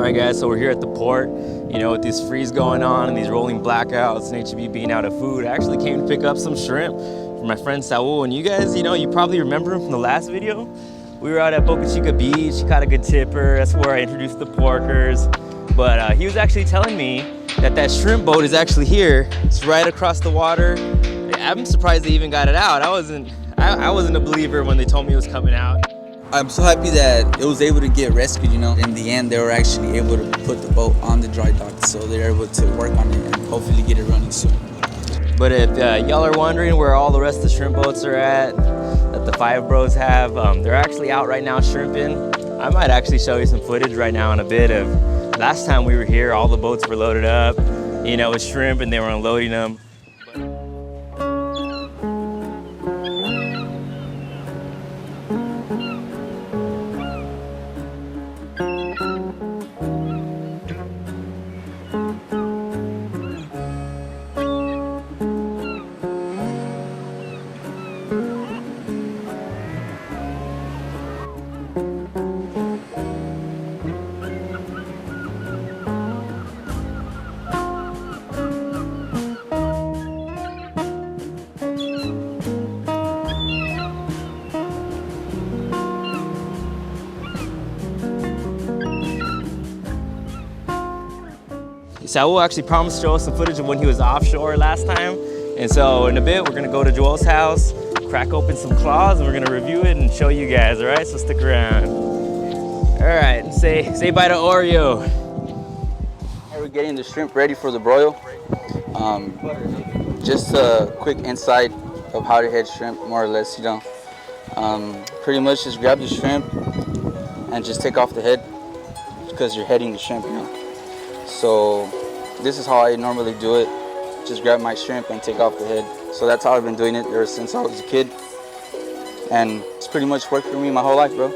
Alright guys, so we're here at the port, you know, with this freeze going on and these rolling blackouts and HEB being out of food. I actually came to pick up some shrimp from my friend Saul, and you guys, you know, you probably remember him from the last video. We were out at Boca Chica Beach, he caught a good tipper, that's where I introduced the porkers. But he was actually telling me that that shrimp boat is actually here. It's right across the water. I'm surprised they even got it out. I wasn't a believer when they told me it was coming out. I'm so happy that it was able to get rescued, you know. In the end, they were actually able to put the boat on the dry dock, so they're able to work on it and hopefully get it running soon. But if y'all are wondering where all the rest of the shrimp boats are at, that the Five Bros have, they're actually out right now shrimping. I might actually show you some footage right now in a bit of last time we were here, all the boats were loaded up, you know, with shrimp, and they were unloading them. Saul actually promised to show us some footage of when he was offshore last time. And so in a bit, we're gonna go to Joel's house, crack open some claws, and we're gonna review it and show you guys, all right? So stick around. All right, say bye to Oreo. We're getting the shrimp ready for the broil. Just a quick insight of how to head shrimp, more or less, you know. Pretty much just grab the shrimp and just take off the head because you're heading the shrimp, you know. So this is how I normally do it. Just grab my shrimp and take off the head. So that's how I've been doing it ever since I was a kid. And it's pretty much worked for me my whole life, bro.